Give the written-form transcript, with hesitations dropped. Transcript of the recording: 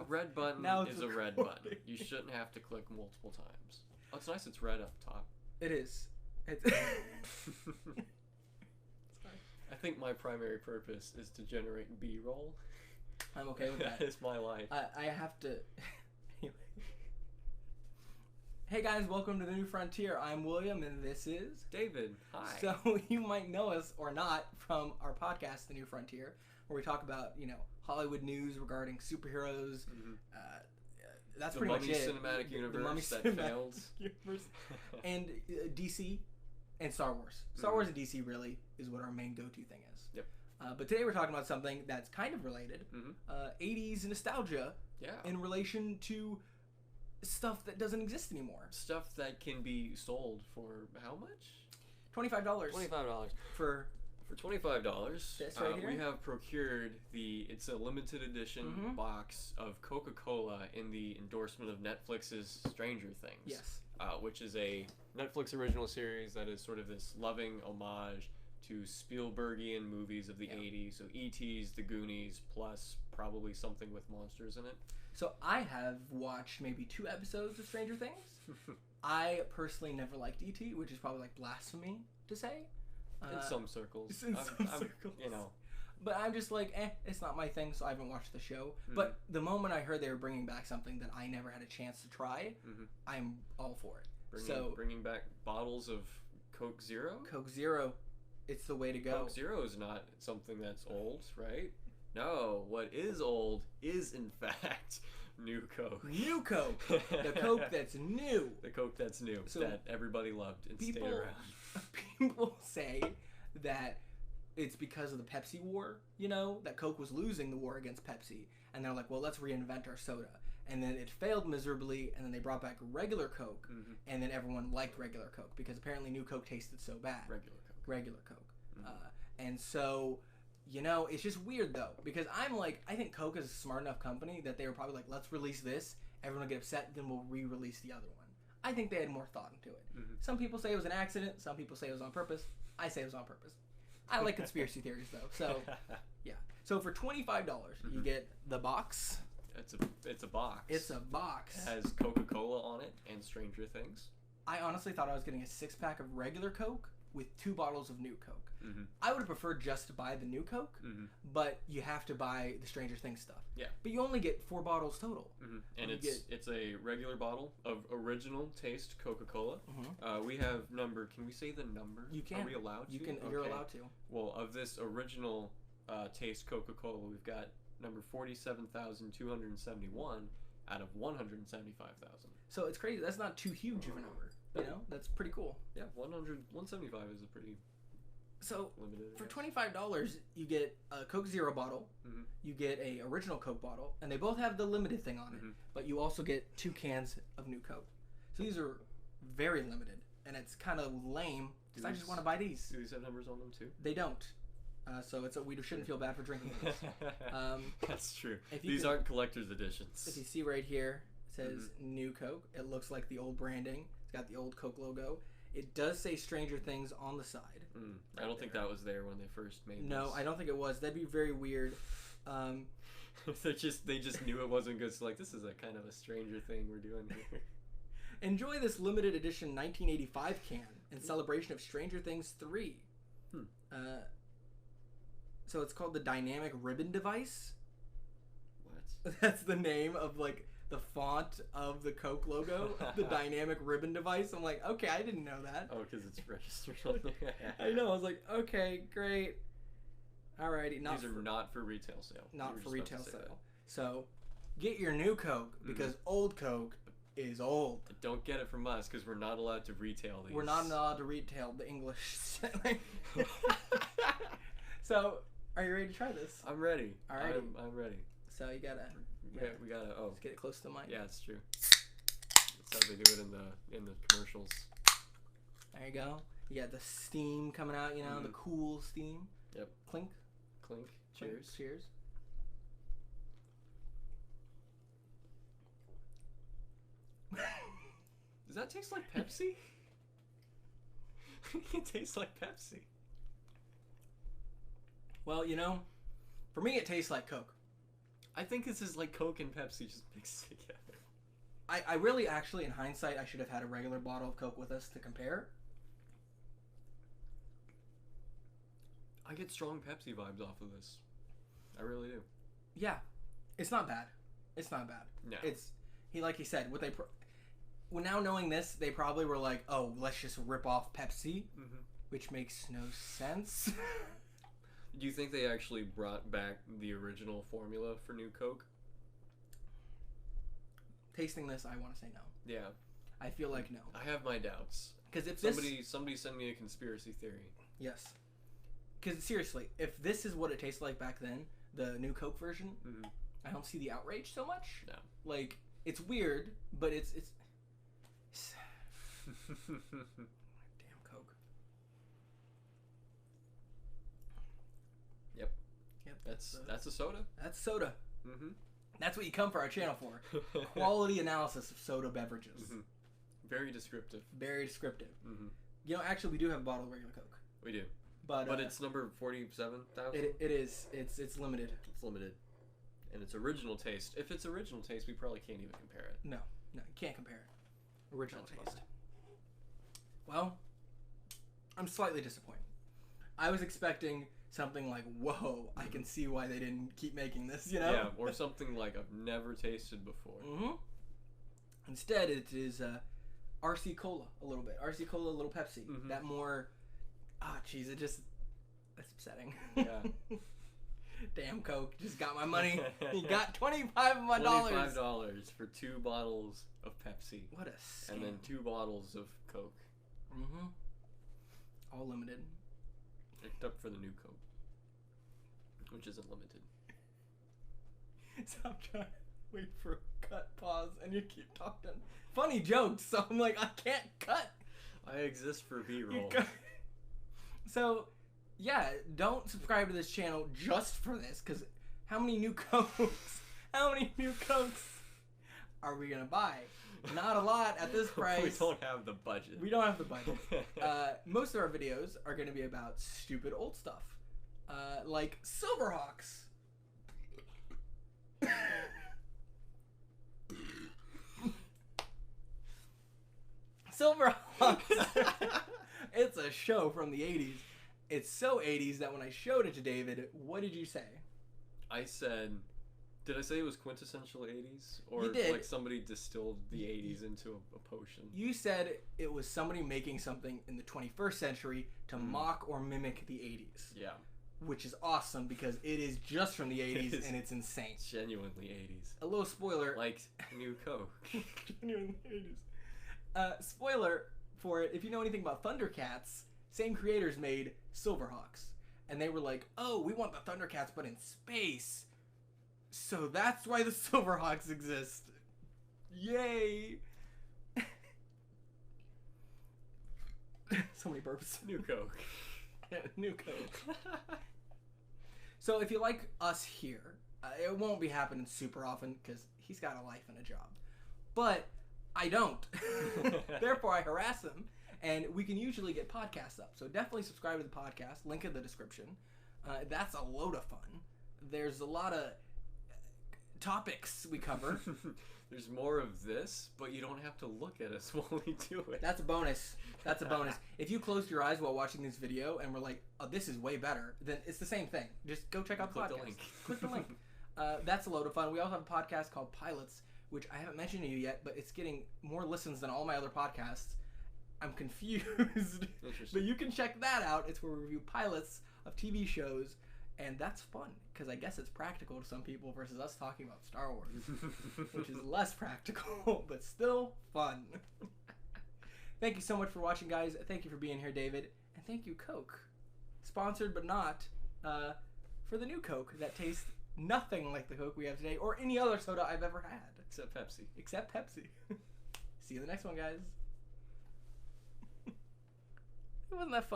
red button Now it's is a red recording. button. You shouldn't have to click multiple times. Oh, it's nice it's red up top. It is. It's I think my primary purpose is to generate B-roll. I'm okay with that. That is my life. I have to. Anyway. Hey guys, welcome to the New Frontier. I'm William, and this is David, hi. So you might know us or not from our podcast, The New Frontier, where we talk about Hollywood news regarding superheroes. Mhm. That's The pretty Mummy much it. Cinematic Universe the Mummy that Cinematic failed. Universe. And DC and Star Wars. Star Wars and DC really is what our main go-to thing is. Yep. But today we're talking about something that's kind of related. Mhm. 80s nostalgia Yeah. in relation to stuff that doesn't exist anymore. Stuff that can be sold for how much? $25 $25. for For $25, This right here? we have procured it's a limited edition Mhm. box of Coca-Cola in the endorsement of Netflix's Stranger Things. yes. Which is a Netflix original series that is sort of this loving homage to Spielbergian movies of the Yeah. 80s. So E.T.'s, The Goonies, plus probably something with monsters in it. So I have watched maybe 2 episodes of Stranger Things. I personally never liked E.T., which is probably like blasphemy to say. In some circles. in some circles. You know. But I'm just like, it's not my thing, so I haven't watched the show. Mhm. But the moment I heard they were bringing back something that I never had a chance to try, Mhm. I'm all for it. Bringing back bottles of Coke Zero? Coke Zero, it's the way to go. Coke Zero is not something that's old, right? No, what is old is in fact new Coke. New Coke, the Coke that's new. The Coke that's new, So that everybody loved and stayed People, around. people say that it's because of the Pepsi war, that Coke was losing the war against Pepsi. And they're like, well, let's reinvent our soda. And then it failed miserably, and then they brought back regular Coke, Mhm. and then everyone liked regular Coke because apparently new Coke tasted so bad. Regular Coke. Mhm. And so, it's just weird though, because I think Coke is a smart enough company that they were probably like, let's release this, everyone will get upset, then we'll re-release the other one. I think they had more thought into it. Mhm. Some people say it was an accident, some people say it was on purpose. I say it was on purpose. I like conspiracy theories though, so yeah. So for $25, you Mhm. get the box. It's a box. It's a box. It has Coca-Cola on it and Stranger Things. I honestly thought I was getting a 6-pack of regular Coke with 2 bottles of new Coke. Mhm. I would have preferred just to buy the new Coke, Mhm. but you have to buy the Stranger Things stuff. Yeah. But you only get 4 bottles total. Mhm. And You it's a regular bottle of original taste Coca-Cola. Mhm. We have number. Can we say the number? You can. Are we allowed to? You can. You're Okay. allowed to. Well, of this original taste Coca-Cola, we've got number 47,271 out of 175,000. So it's crazy. That's not too huge of a number. That's pretty cool. Yeah, 175 is a pretty So limited. I for guess. $25, you get a Coke Zero bottle. Mhm. You get a original Coke bottle, and they both have the limited thing on it. Mhm. But you also get 2 cans of new Coke. So these are very limited, and it's kind of lame because I just want to buy these. Do these have numbers on them too? They don't. So we shouldn't feel bad for drinking these. That's true. if you These can- aren't collector's editions. If you see right here, it says Mm-hmm. New Coke. It looks like the old branding. It's got the old Coke logo. It does say Stranger Things on the side. I don't think that was there when they first made No, this. I don't think it was. That'd be very weird. they just knew it wasn't good. So like, this is a kind of a Stranger thing we're doing here. Enjoy this limited edition 1985 can in celebration of Stranger Things 3. So it's called the Dynamic Ribbon Device. What? That's the name of the font of the Coke logo, the Dynamic Ribbon Device. I'm like, okay, I didn't know that. Oh, because it's registered on there. I know. I was like, okay, great. Alrighty, These are not for retail sale. not You for were just retail about to say sale. So get your new Coke because old Coke is old. that. Don't get it from us because we're not allowed to retail these. We're not allowed to retail the English. So, are you ready to try this? I'm ready. Alrighty. I'm ready. So you gotta We gotta. Oh, let's get it close to the mic. yeah, it's true. That's how they do it in the commercials. There you go. You got the steam coming out. The cool steam. Yep. Clink. Clink. Clink. Cheers. Cheers. Does that taste like Pepsi? It tastes like Pepsi. Well, for me, it tastes like Coke. I think this is like Coke and Pepsi just mixed together. I really, actually, in hindsight, I should have had a regular bottle of Coke with us to compare. I get strong Pepsi vibes off of this. I really do. Yeah, it's not bad. It's not bad. No. It's like he said. Well, now knowing this, they probably were like, "Oh, let's just rip off Pepsi," which makes no sense. Do you think they actually brought back the original formula for New Coke? Tasting this, I want to say no. Yeah. I feel like no. I have my doubts. Because if somebody send me a conspiracy theory. Yes. Because seriously, if this is what it tasted like back then, the New Coke version, I don't see the outrage so much. No. Like, it's weird, but it's damn Coke. Yep. Yep. That's a soda. That's soda. Mm-hmm. That's what you come for our channel for. Quality analysis of soda beverages. Mm-hmm. Very descriptive. Very descriptive. Mm-hmm. You know, actually, we do have a bottle of regular Coke. We do. But it's number 47,000? It is. It's limited. It's limited. And it's original taste. If it's original taste, we probably can't even compare it. No, you can't compare it. Original That's taste. Well, I'm slightly disappointed. I was expecting something like, whoa, I can see why they didn't keep making this, you know? Yeah, or something like I've never tasted before. Mm-hmm. Instead, it is RC Cola a little bit. RC Cola, a little Pepsi. Mm-hmm. That more... jeez, that's upsetting. Yeah. Damn, Coke just got my money. You got 25 of my dollars. $25 for 2 bottles of Pepsi. What a scam. And then 2 bottles of Coke. Mm-hmm. All limited. Except for the new Coke, which isn't limited. So I'm trying to wait for a cut, pause, and you keep talking. Funny jokes, so I'm like, I can't cut. I exist for B-roll. So, yeah, don't subscribe to this channel just for this, because how many new Cokes are we going to buy? Not a lot at this price. We don't have the budget. We don't have the budget. Most of our videos are going to be about stupid old stuff. Like Silverhawks. Silverhawks. It's a show from the 80s. It's so 80s that when I showed it to David, what did you say? I said... Did I say it was quintessential 80s? Or You did. like somebody distilled the 80s into a potion? You said it was somebody making something in the 21st century to mock or mimic the 80s. Yeah. Which is awesome because it is just from the 80s and it's insane. It's genuinely 80s. A little spoiler. Like New Coke. Genuinely 80s. Spoiler for it, if you know anything about Thundercats, same creators made Silverhawks. And they were like, oh, we want the Thundercats but in space. So that's why the Silverhawks exist. Yay! So many burps. New Coke. New Coke. So if you like us here, it won't be happening super often because he's got a life and a job. But I don't. Therefore, I harass him. And we can usually get podcasts up. So definitely subscribe to the podcast. Link in the description. That's a load of fun. There's a lot of topics we cover. There's more of this, but you don't have to look at us while we do it. That's a bonus. That's a bonus. If you closed your eyes while watching this video and were like, oh, this is way better, then it's the same thing. Just go check out the Click podcast. the link. Click the link. That's a load of fun. We also have a podcast called Pilots, which I haven't mentioned to you yet, but it's getting more listens than all my other podcasts. I'm confused. Interesting. But you can check that out. It's where we review pilots of TV shows, and that's fun, because I guess it's practical to some people versus us talking about Star Wars, which is less practical, but still fun. Thank you so much for watching, guys. Thank you for being here, David. And thank you, Coke. Sponsored but not, for the new Coke that tastes nothing like the Coke we have today, or any other soda I've ever had. Except Pepsi. Except Pepsi. See you in the next one, guys. It wasn't that fun.